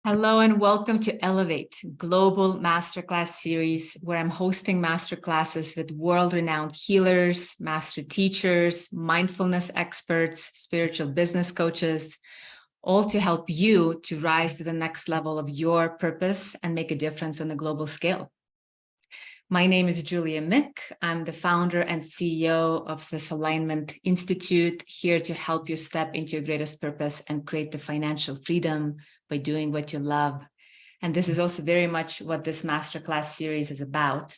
Hello and welcome to Elevate Global Masterclass Series, where I'm hosting masterclasses with world-renowned healers, master teachers, mindfulness experts, spiritual business coaches, all to help you to rise to the next level of your purpose and make a difference on a global scale. My name is Julia Mikk. I'm the founder and CEO of this Alignment Institute, here to help you step into your greatest purpose and create the financial freedom by doing what you love. And this is also very much what this masterclass series is about.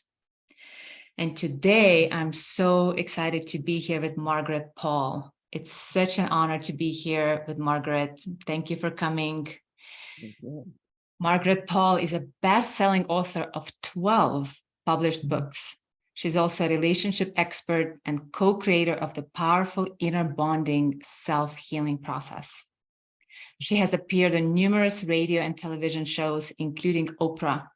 And today, I'm so excited to be here with Margaret Paul. It's such an honor to be here with Margaret. Thank you for coming. Thank you. Margaret Paul is a best-selling author of 12 published books. She's also a relationship expert and co-creator of the powerful inner bonding self-healing process. She has appeared on numerous radio and television shows, including Oprah,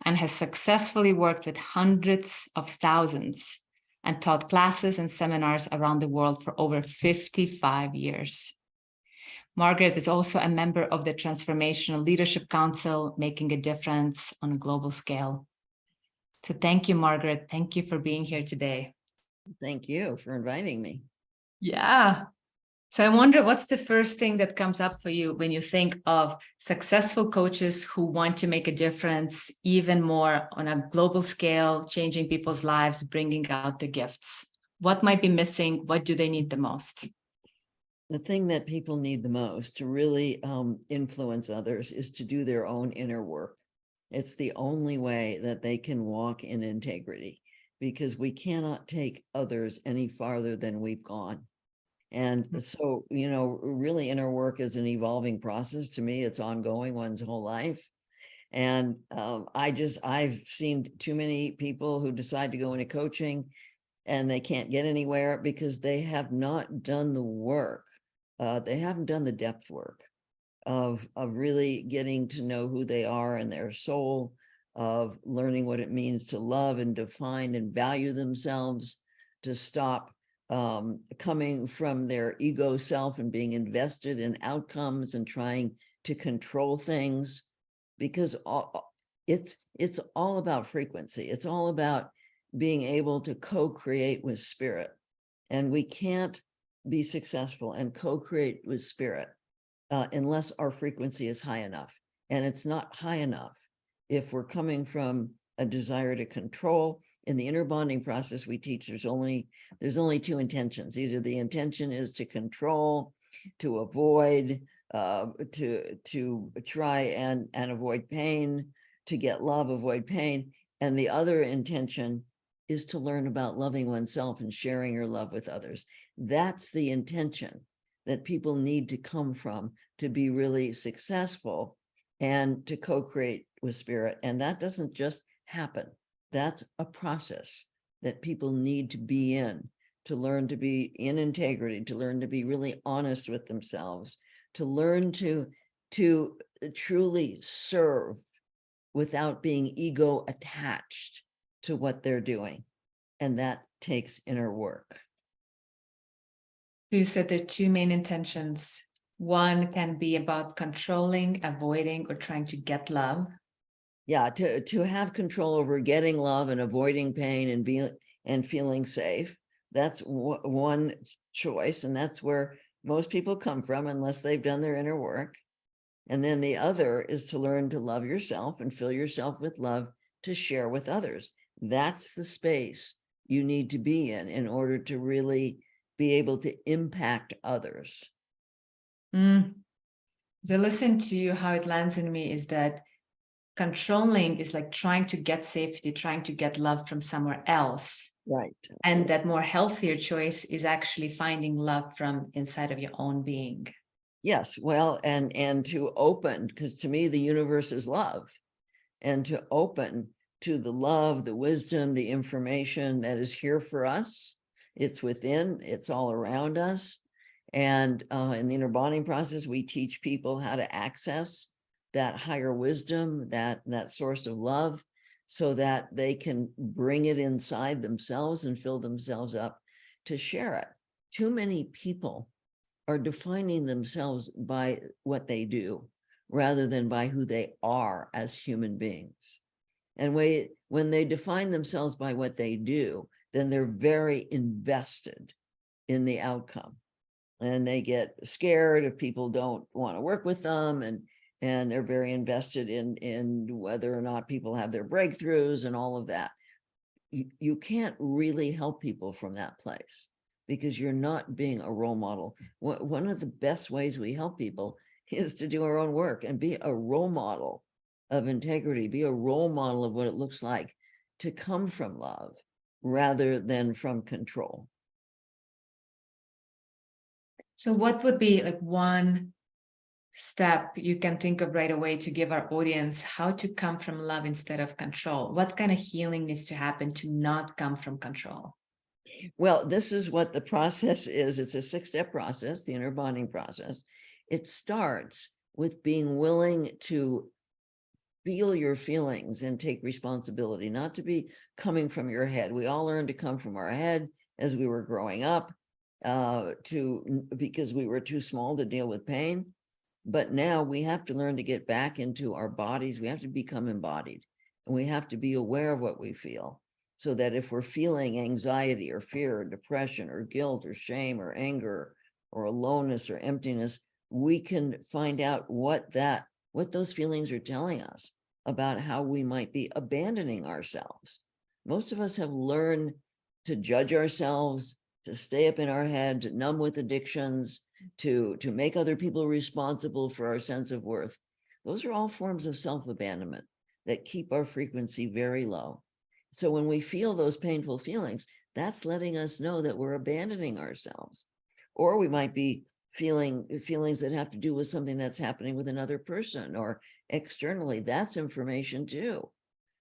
and has successfully worked with hundreds of thousands and taught classes and seminars around the world for over 55 years. Margaret is also a member of the Transformational Leadership Council, making a difference on a global scale. So thank you, Margaret. Thank you for being here today. Thank you for inviting me. Yeah. So I wonder, what's the first thing that comes up for you when you think of successful coaches who want to make a difference even more on a global scale, changing people's lives, bringing out the gifts? What might be missing? What do they need the most? The thing that people need the most to really influence others is to do their own inner work. It's the only way that they can walk in integrity, because we cannot take others any farther than we've gone. And so, really inner work is an evolving process. To me, it's ongoing one's whole life. And I've seen too many people who decide to go into coaching and they can't get anywhere because they have not done the work. They haven't done the depth work of really getting to know who they are and their soul, of learning what it means to love and define and value themselves, to stop coming from their ego self and being invested in outcomes and trying to control things, because it's all about frequency. It's all about being able to co-create with spirit. And we can't be successful and co-create with spirit unless our frequency is high enough. And it's not high enough if we're coming from a desire to control. In the inner bonding process we teach, there's only two intentions. Either the intention is to control, to avoid, to try and avoid pain, to get love, avoid pain. And the other intention is to learn about loving oneself and sharing your love with others. That's the intention that people need to come from to be really successful and to co-create with spirit. And that doesn't just happen. That's a process that people need to be in, to learn to be in integrity, to learn to be really honest with themselves, to learn to truly serve without being ego attached to what they're doing. And that takes inner work. You said there are two main intentions. One can be about controlling, avoiding, or trying to get love. Yeah, to have control over getting love and avoiding pain and feeling safe. That's one choice, and that's where most people come from unless they've done their inner work. And then the other is to learn to love yourself and fill yourself with love to share with others. That's the space you need to be in order to really be able to impact others. As I listen to you, how it lands in me is that controlling is like trying to get safety, trying to get love from somewhere else. Right. And that more healthier choice is actually finding love from inside of your own being. Yes, well, and to open, because to me, the universe is love, and to open to the love, the wisdom, the information that is here for us. It's within, it's all around us. And in the inner bonding process, we teach people how to access that higher wisdom, that source of love, so that they can bring it inside themselves and fill themselves up to share it. Too many people are defining themselves by what they do rather than by who they are as human beings. And when they define themselves by what they do, then they're very invested in the outcome. And they get scared if people don't want to work with them, and they're very invested in whether or not people have their breakthroughs and all of that. You can't really help people from that place because you're not being a role model. One of the best ways we help people is to do our own work and be a role model of integrity, be a role model of what it looks like to come from love rather than from control. So what would be like one step you can think of right away to give our audience how to come from love instead of control? What kind of healing needs to happen to not come from control? Well, this is what the process is. It's a 6-step process, the inner bonding process. It starts with being willing to feel your feelings and take responsibility, not to be coming from your head. We all learned to come from our head as we were growing up because we were too small to deal with pain. But now we have to learn to get back into our bodies. We have to become embodied, and we have to be aware of what we feel, so that if we're feeling anxiety or fear or depression or guilt or shame or anger or aloneness or emptiness, we can find out what those feelings are telling us about how we might be abandoning ourselves. Most of us have learned to judge ourselves, to stay up in our head, to numb with addictions, to make other people responsible for our sense of worth. Those are all forms of self-abandonment that keep our frequency very low. So when we feel those painful feelings, that's letting us know that we're abandoning ourselves. Or we might be feeling feelings that have to do with something that's happening with another person or externally. That's information too.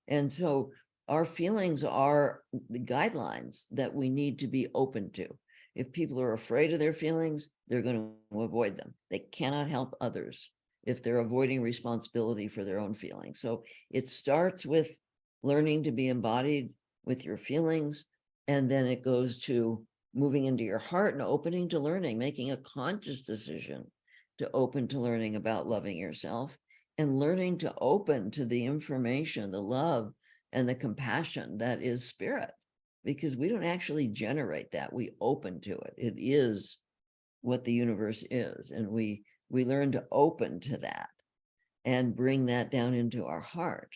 And so our feelings are the guidelines that we need to be open to. If people are afraid of their feelings, they're going to avoid them. They cannot help others if they're avoiding responsibility for their own feelings. So it starts with learning to be embodied with your feelings, and then it goes to moving into your heart and opening to learning, making a conscious decision to open to learning about loving yourself and learning to open to the information, the love, and the compassion that is spirit. Because we don't actually generate that, we open to it. It is what the universe is, and we learn to open to that and bring that down into our heart.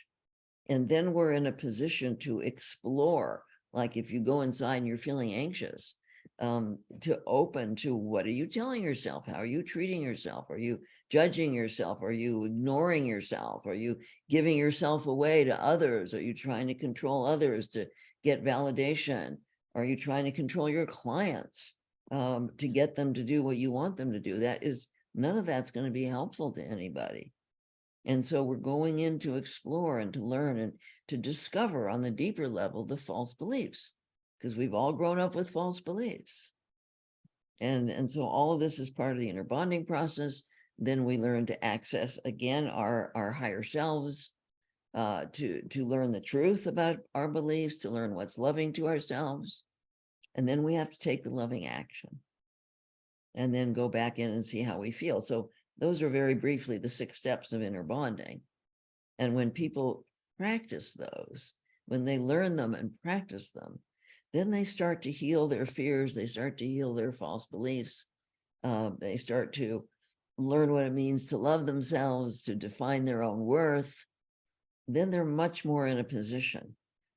And then we're in a position to explore, like if you go inside and you're feeling anxious, to open to what are you telling yourself? How are you treating yourself? Are you judging yourself? Are you ignoring yourself? Are you giving yourself away to others? Are you trying to control others to get validation? Are you trying to control your clients to get them to do what you want them to do? None of that's going to be helpful to anybody. And so we're going in to explore and to learn and to discover on the deeper level the false beliefs, because we've all grown up with false beliefs. And so all of this is part of the inner bonding process. Then we learn to access again our higher selves, to learn the truth about our beliefs, to learn what's loving to ourselves. And then we have to take the loving action and then go back in and see how we feel. So those are very briefly the 6 steps of inner bonding. And when people practice those, when they learn them and practice them, then they start to heal their fears. They start to heal their false beliefs. They start to learn what it means to love themselves, to define their own worth. Then they're much more in a position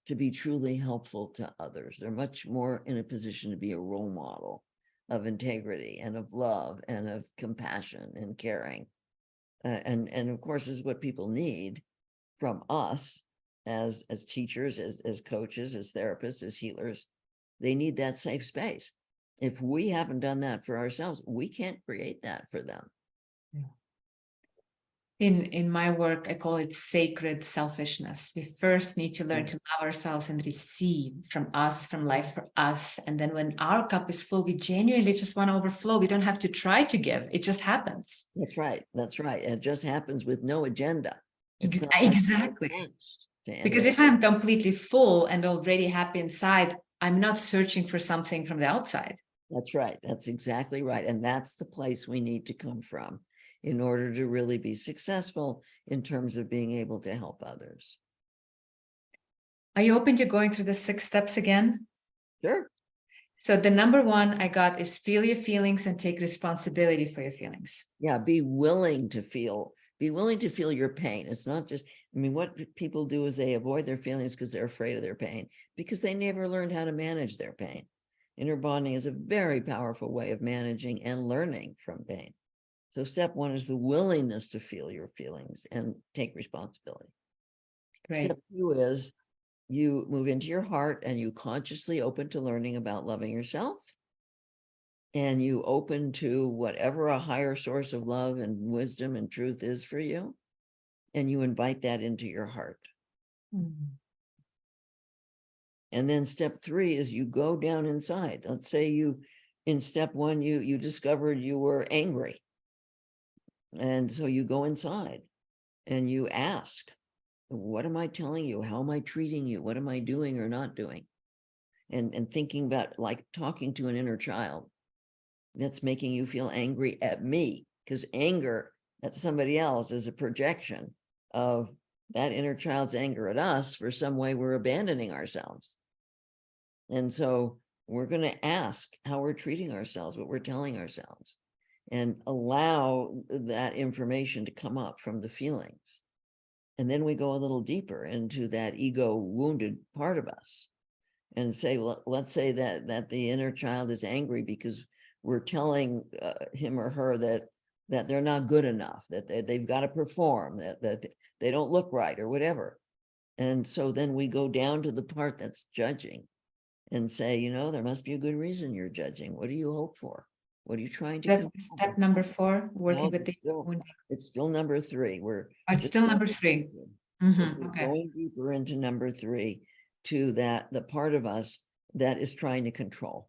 to be truly helpful to others. They're much more in a position to be a role model of integrity and of love and of compassion and caring. And of course, is what people need from us as teachers, as coaches, as therapists, as healers. They need that safe space. If we haven't done that for ourselves, we can't create that for them. In my work, I call it sacred selfishness. We first need to learn to love ourselves and receive from us, from life for us. And then when our cup is full, we genuinely just want to overflow. We don't have to try to give. It just happens. That's right. That's right. It just happens with no agenda. It's not exactly. Because if I'm completely full and already happy inside, I'm not searching for something from the outside. That's right. That's exactly right. And that's the place we need to come from, in order to really be successful in terms of being able to help others. Are you open to going through the 6 steps again? Sure. So the number 1 I got is feel your feelings and take responsibility for your feelings. Yeah, be willing to feel your pain. It's not just, I mean, what people do is they avoid their feelings because they're afraid of their pain, because they never learned how to manage their pain. Inner bonding is a very powerful way of managing and learning from pain. So step 1 is the willingness to feel your feelings and take responsibility. Great. Step 2 is you move into your heart and you consciously open to learning about loving yourself. And you open to whatever a higher source of love and wisdom and truth is for you. And you invite that into your heart. Mm. And then step 3 is you go down inside. Let's say in step 1, you discovered you were angry. And so you go inside and you ask, what am I telling you? How am I treating you? What am I doing or not doing? And thinking about, like, talking to an inner child that's making you feel angry at me, because anger at somebody else is a projection of that inner child's anger at us for some way we're abandoning ourselves. And so we're going to ask how we're treating ourselves, what we're telling ourselves, and allow that information to come up from the feelings. And then we go a little deeper into that ego wounded part of us and say, well, let's say that the inner child is angry because we're telling him or her that they're not good enough, that they've got to perform, that they don't look right or whatever. And so then we go down to the part that's judging and say, there must be a good reason you're judging. What do you hope for? What are you trying to That's control? step number 4, working No, with the wounding. it's still number 3. It's still number 3. We're Okay. going deeper into number 3 to the part of us that is trying to control.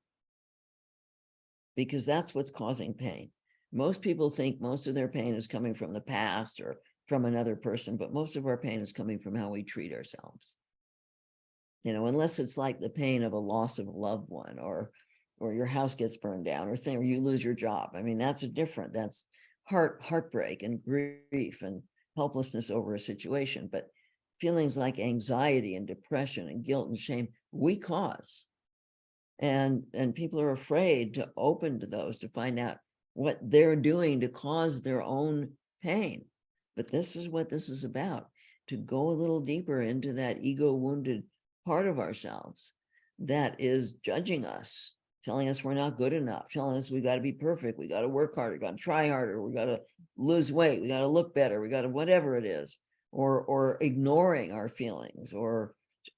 Because that's what's causing pain. Most people think most of their pain is coming from the past or from another person, but most of our pain is coming from how we treat ourselves. Unless it's like the pain of a loss of a loved one, or your house gets burned down, or you lose your job. I mean, that's that's heartbreak and grief and helplessness over a situation. But feelings like anxiety and depression and guilt and shame, we cause. And people are afraid to open to those, to find out what they're doing to cause their own pain. But this is what this is about, to go a little deeper into that ego wounded part of ourselves that is judging us, telling us we're not good enough, telling us we got to be perfect, we got to work harder, got to try harder, we got to lose weight, we got to look better, we got to whatever it is, or ignoring our feelings, or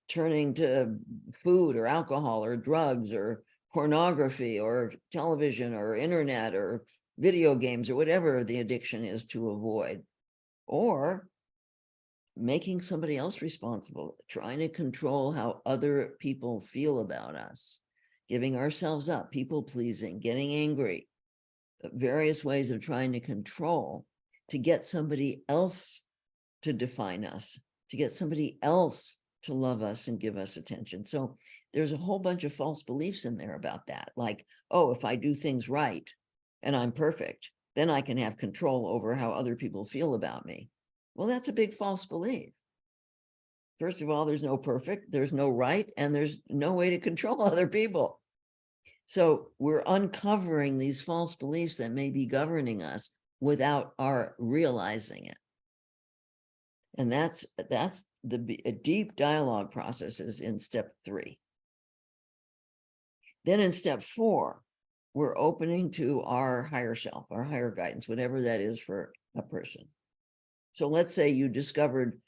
turning to food or alcohol or drugs or pornography or television or internet or video games or whatever the addiction is to avoid, or making somebody else responsible, trying to control how other people feel about us, giving ourselves up, people pleasing, getting angry, various ways of trying to control, to get somebody else to define us, to get somebody else to love us and give us attention. So there's a whole bunch of false beliefs in there about that. Like, oh, if I do things right and I'm perfect, then I can have control over how other people feel about me. Well, that's a big false belief. First of all, there's no perfect, there's no right, and there's no way to control other people. So we're uncovering these false beliefs that may be governing us without our realizing it. And that's the deep dialogue processes in step 3. Then in step 4, we're opening to our higher self, our higher guidance, whatever that is for a person. So let's say you discovered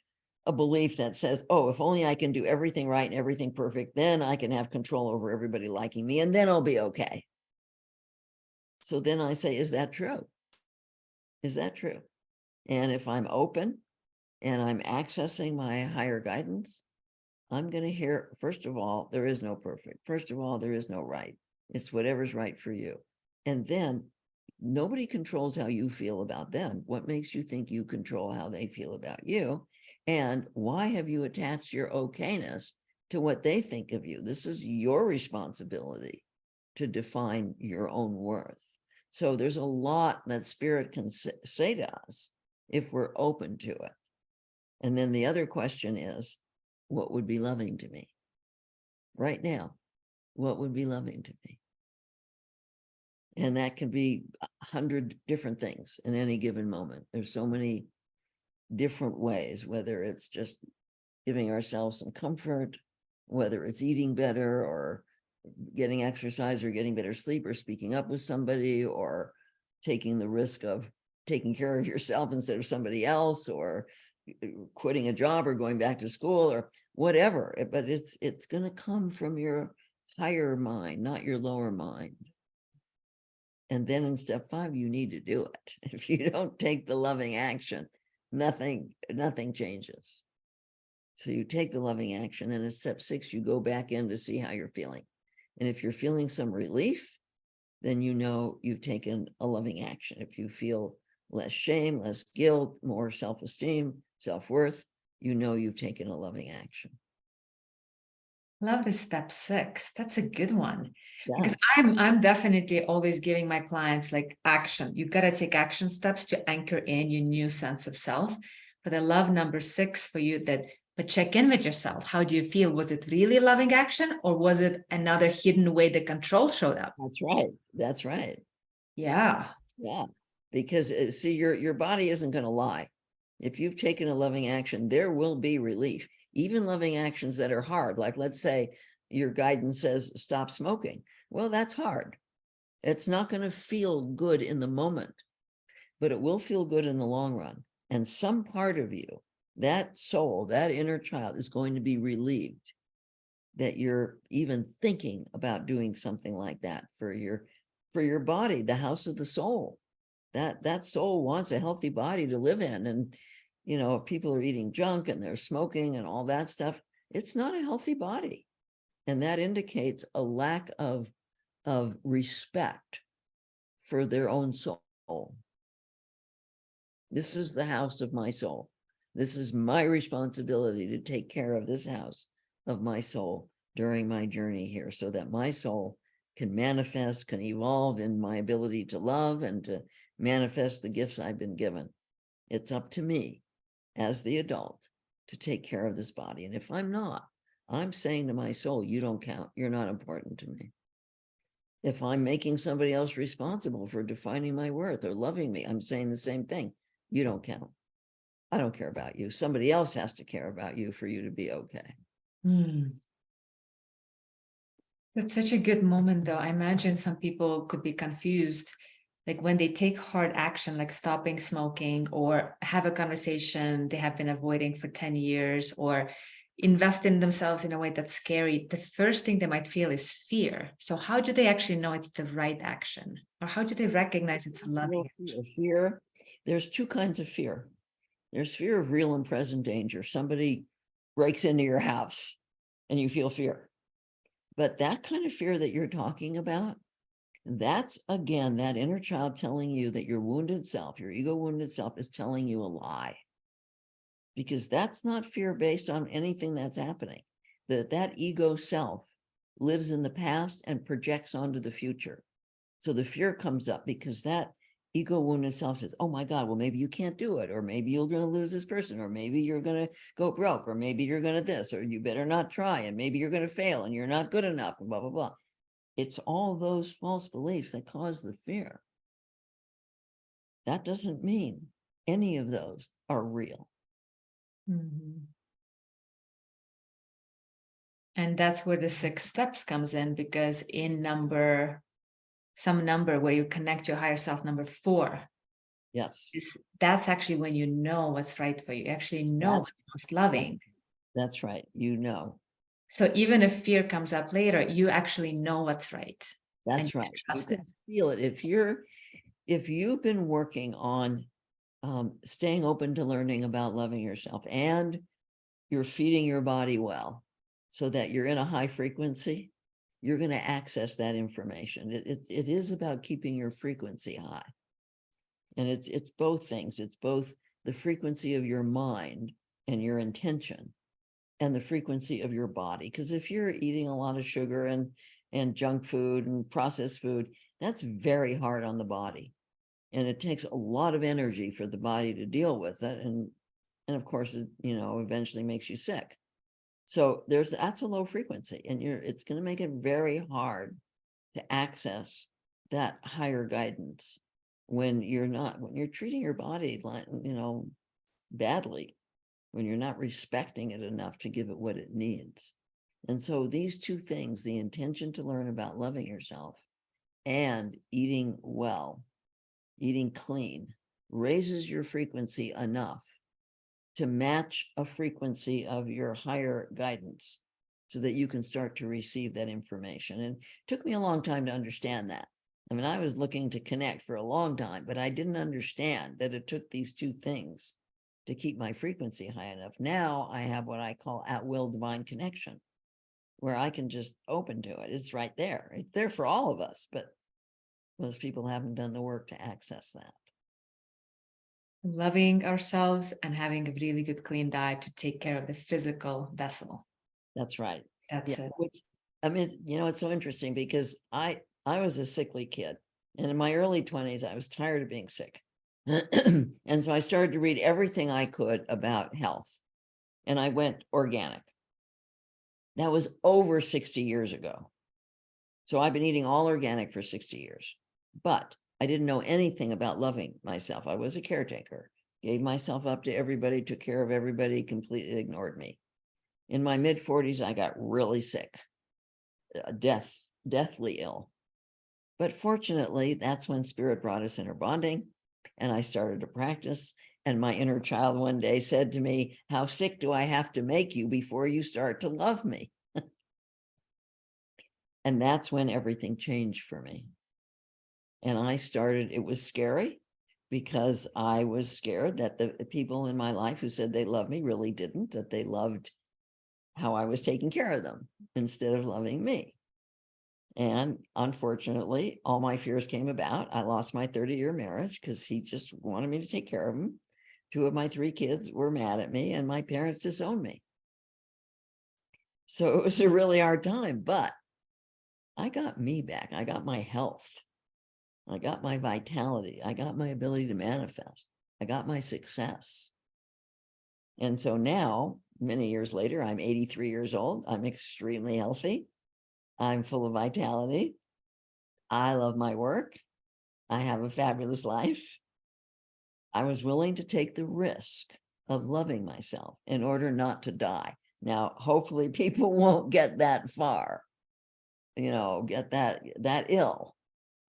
a belief that says, oh, if only I can do everything right and everything perfect, then I can have control over everybody liking me, and then I'll be okay. So then I say, is that true? Is that true? And if I'm open and I'm accessing my higher guidance, I'm going to hear, first of all, there is no perfect. First of all, there is no right. It's whatever's right for you. And then nobody controls how you feel about them. What makes you think you control how they feel about you? And why have you attached your okayness to what they think of you? This is your responsibility to define your own worth. So there's a lot that spirit can say to us if we're open to it. And then the other question is, what would be loving to me right now? What would be loving to me? And that can be 100 different things in any given moment. There's so many different ways, whether it's just giving ourselves some comfort, whether it's eating better or getting exercise or getting better sleep or speaking up with somebody or taking the risk of taking care of yourself instead of somebody else, or quitting a job or going back to school or whatever. But it's going to come from your higher mind, not your lower mind. And then in step 5, you need to do it. If you don't take the loving action, nothing changes. So you take the loving action, then in step 6, you go back in to see how you're feeling. And if you're feeling some relief, then you know you've taken a loving action. If you feel less shame, less guilt, more self-esteem, self-worth, you know you've taken a loving action. Love this step 6. That's a good one. Yeah. Because I'm definitely always giving my clients like action. You've got to take action steps to anchor in your new sense of self. But I love number 6 for you, but check in with yourself. How do you feel? Was it really loving action, or was it another hidden way the control showed up? That's right. That's right. Yeah. Yeah. Because see, your body isn't going to lie. If you've taken a loving action, there will be relief. Even loving actions that are hard, like let's say your guidance says stop smoking. Well, that's hard. It's not going to feel good in the moment, but it will feel good in the long run. And some part of you, that soul, that inner child, is going to be relieved that you're even thinking about doing something like that for your body, the house of the soul. That soul wants a healthy body to live in. And if people are eating junk and they're smoking and all that stuff, it's not a healthy body. And that indicates a lack of respect for their own soul. This is the house of my soul. This is my responsibility to take care of this house of my soul during my journey here, so that my soul can manifest, can evolve in my ability to love and to manifest the gifts I've been given. It's up to me as the adult to take care of this body. And if I'm not, I'm saying to my soul, you don't count. You're not important to me. If I'm making somebody else responsible for defining my worth or loving me, I'm saying the same thing. You don't count. I don't care about you. Somebody else has to care about you for you to be okay. That's such a good moment, though. I imagine some people could be confused, like when they take hard action, like stopping smoking or have a conversation they have been avoiding for 10 years, or invest in themselves in a way that's scary. The first thing they might feel is fear. So how do they actually know it's the right action? Or how do they recognize it's a loving action? Fear. There's 2 kinds of fear. There's fear of real and present danger. Somebody breaks into your house and you feel fear. But that kind of fear that you're talking about, that's, again, that inner child telling you that your wounded self, your ego wounded self, is telling you a lie. Because that's not fear based on anything that's happening. That ego self lives in the past and projects onto the future. So the fear comes up because that ego wounded self says, oh my God, well, maybe you can't do it, or maybe you're going to lose this person, or maybe you're going to go broke, or maybe you're going to this, or you better not try, and maybe you're going to fail and you're not good enough, and blah, blah, blah. It's all those false beliefs that cause the fear. That doesn't mean any of those are real. And that's where the 6 steps comes in, because in some number where you connect your higher self, number 4. Yes. That's actually when you know what's right for you. You actually know what's most loving. That's right. So even if fear comes up later, you actually know what's right. That's right. Trust it. Feel it. If you've been working on staying open to learning about loving yourself, and you're feeding your body well so that you're in a high frequency, you're going to access that information. It is about keeping your frequency high. And it's both things. It's both the frequency of your mind and your intention, and the frequency of your body. Because if you're eating a lot of sugar and junk food and processed food, That's very hard on the body. And it takes a lot of energy for the body to deal with it. And of course, it, eventually makes you sick. So that's a low frequency, and it's going to make it very hard to access that higher guidance when you're treating your body like, badly, when you're not respecting it enough to give it what it needs. And so these two things, the intention to learn about loving yourself and eating well, eating clean, raises your frequency enough to match a frequency of your higher guidance so that you can start to receive that information. And it took me a long time to understand that. I mean, I was looking to connect for a long time, but I didn't understand that it took these two things to keep my frequency high enough. Now I have what I call at-will divine connection, where I can just open to it. It's right there. It's there for all of us, but most people haven't done the work to access that. Loving ourselves and having a really good clean diet to take care of the physical vessel. That's right. That's it. Which, I mean, it's so interesting because I was a sickly kid, and in my early 20s, I was tired of being sick. And so I started to read everything I could about health, and I went organic. That was over 60 years ago. So I've been eating all organic for 60 years, but I didn't know anything about loving myself. I was a caretaker, gave myself up to everybody, took care of everybody, completely ignored me. In my mid-40s, I got really sick, deathly ill. But fortunately, that's when Spirit brought us inner bonding, and I started to practice. And my inner child one day said to me, "How sick do I have to make you before you start to love me?" And that's when everything changed for me. And it was scary because I was scared that the people in my life who said they loved me really didn't, that they loved how I was taking care of them instead of loving me. And unfortunately, all my fears came about. I lost my 30-year marriage because he just wanted me to take care of him. 2 of my 3 kids were mad at me, and my parents disowned me. So it was a really hard time, but I got me back. I got my health. I got my vitality. I got my ability to manifest. I got my success. And so now, many years later, I'm 83 years old. I'm extremely healthy. I'm full of vitality. I love my work. I have a fabulous life. I was willing to take the risk of loving myself in order not to die. Now, hopefully people won't get that far, get that ill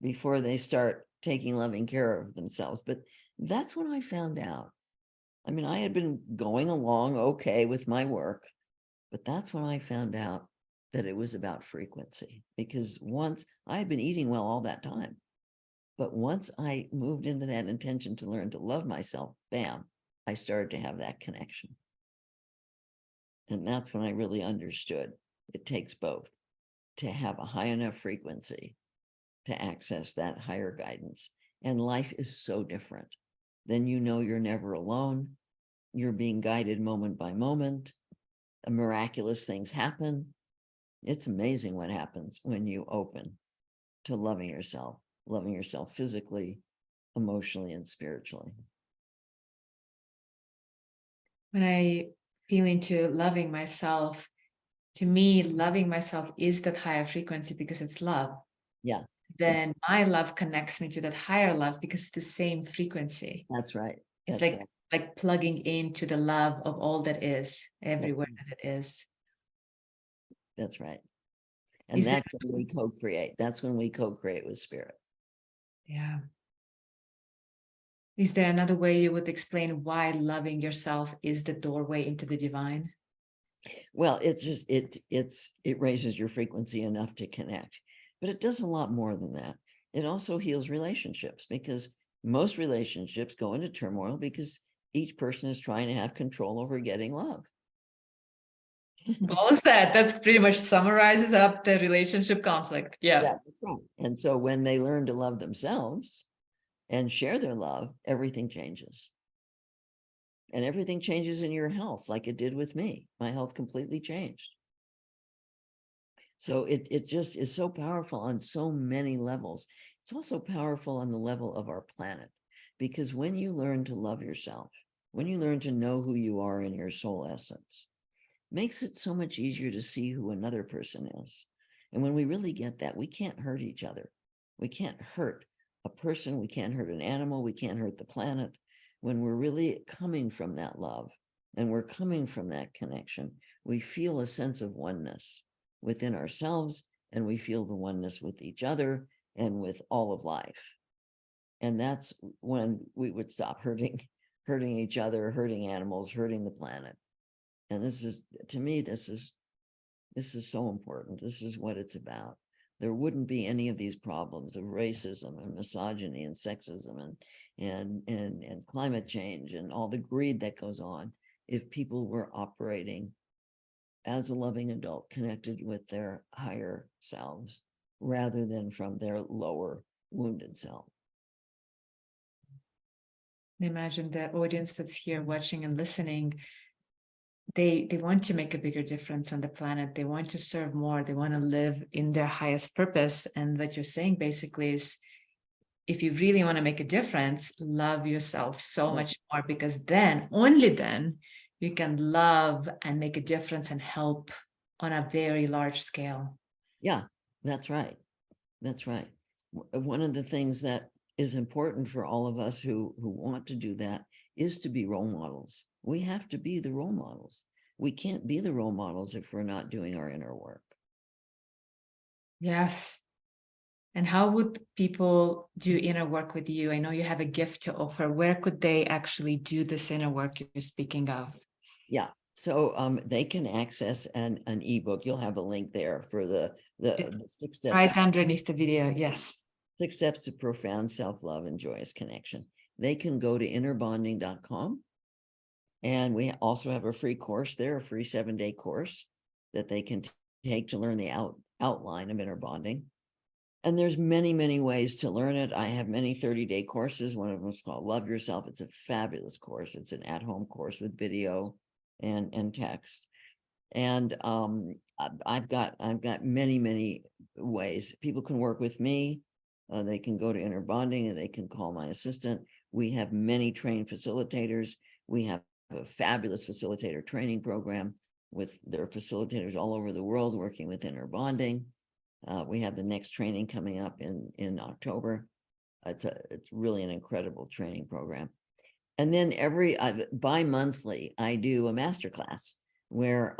before they start taking loving care of themselves. But that's when I found out. I mean, I had been going along okay with my work, but that's when I found out that it was about frequency, because once I had been eating well all that time, but once I moved into that intention to learn to love myself, bam, I started to have that connection. And that's when I really understood it takes both to have a high enough frequency to access that higher guidance. And life is so different. Then you're never alone. You're being guided moment by moment. Miraculous things happen. It's amazing what happens when you open to loving yourself physically, emotionally, and spiritually. When I feel into loving myself, to me, loving myself is that higher frequency because it's love. Yeah. Then my love connects me to that higher love because it's the same frequency. That's right. It's like plugging into the love of all that is, everywhere that it is. That's right. And that's when we co-create. That's when we co-create with Spirit. Yeah. Is there another way you would explain why loving yourself is the doorway into the divine? Well, it raises your frequency enough to connect, but it does a lot more than that. It also heals relationships, because most relationships go into turmoil because each person is trying to have control over getting love. Well said. That's pretty much summarizes up the relationship conflict. Yeah. That's right. And so when they learn to love themselves and share their love, everything changes. And everything changes in your health, like it did with me. My health completely changed. So it just is so powerful on so many levels. It's also powerful on the level of our planet, because when you learn to love yourself, when you learn to know who you are in your soul essence, makes it so much easier to see who another person is. And when we really get that, we can't hurt each other. We can't hurt a person. We can't hurt an animal. We can't hurt the planet. When we're really coming from that love and we're coming from that connection, we feel a sense of oneness within ourselves, and we feel the oneness with each other and with all of life. And that's when we would stop hurting each other, hurting animals, hurting the planet. And this is, to me, this is so important. This is what it's about. There wouldn't be any of these problems of racism and misogyny and sexism and climate change and all the greed that goes on if people were operating as a loving adult, connected with their higher selves rather than from their lower wounded self. Imagine the audience that's here watching and listening. They want to make a bigger difference on the planet. They want to serve more. They want to live in their highest purpose. And what you're saying basically is, if you really want to make a difference, love yourself so much more, because then, only then, you can love and make a difference and help on a very large scale. Yeah, that's right. That's right. One of the things that is important for all of us who want to do that is to be role models. We have to be the role models. We can't be the role models if we're not doing our inner work. Yes. And how would people do inner work with you? I know you have a gift to offer. Where could they actually do this inner work you're speaking of? Yeah. So they can access an ebook. You'll have a link there for the 6 steps. Right underneath the video. Yes. 6 steps to profound self-love and joyous connection. They can go to innerbonding.com. And we also have a free course there, a free 7-day course that they can take to learn the outline of inner bonding. And there's many, many ways to learn it. I have many 30-day courses. One of them is called Love Yourself. It's a fabulous course. It's an at-home course with video and text. And I've got many, many ways. People can work with me. They can go to Inner Bonding and they can call my assistant. We have many trained facilitators. We have a fabulous facilitator training program with their facilitators all over the world working with Inner Bonding. We have the next training coming up in October. It's really an incredible training program. And then every bi-monthly, I do a masterclass where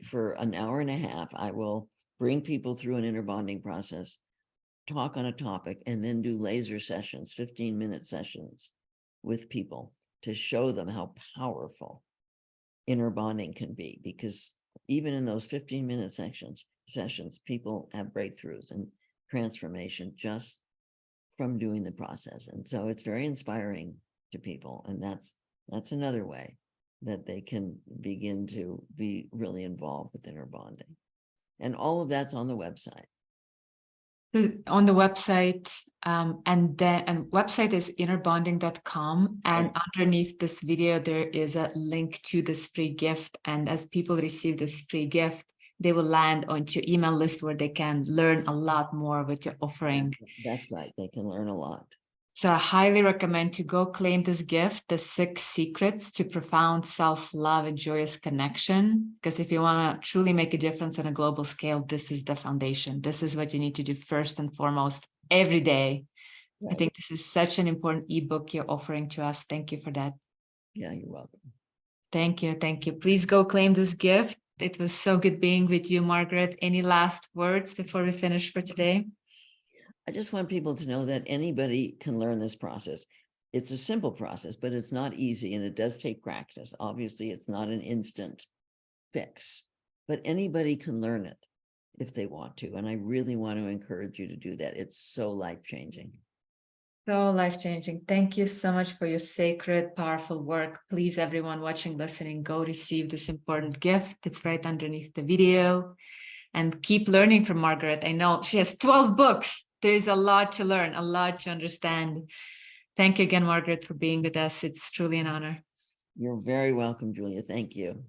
for an hour and a half, I will bring people through an inner bonding process, talk on a topic, and then do laser sessions, 15-minute sessions with people to show them how powerful inner bonding can be. Because even in those 15-minute sessions, people have breakthroughs and transformation just from doing the process. And so it's very inspiring to people. And that's another way that they can begin to be really involved with inner bonding. And all of that's on the website. On the website, and website is innerbonding.com. And underneath this video, there is a link to this free gift. And as people receive this free gift, they will land onto your email list where they can learn a lot more what you're offering. That's right. They can learn a lot. So I highly recommend to go claim this gift, the 6 secrets to profound self-love and joyous connection. Because if you want to truly make a difference on a global scale, this is the foundation. This is what you need to do first and foremost every day. Right. I think this is such an important ebook you're offering to us. Thank you for that. Yeah, you're welcome. Thank you. Thank you. Please go claim this gift. It was so good being with you, Margaret. Any last words before we finish for today? I just want people to know that anybody can learn this process. It's a simple process, but it's not easy, and it does take practice. Obviously, it's not an instant fix, but anybody can learn it if they want to. And I really want to encourage you to do that. It's so life-changing. So life-changing. Thank you so much for your sacred, powerful work. Please, everyone watching, listening, go receive this important gift. It's right underneath the video. And keep learning from Margaret. I know she has 12 books. There's a lot to learn, a lot to understand. Thank you again, Margaret, for being with us. It's truly an honor. You're very welcome, Julia. Thank you.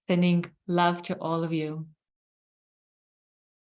Sending love to all of you.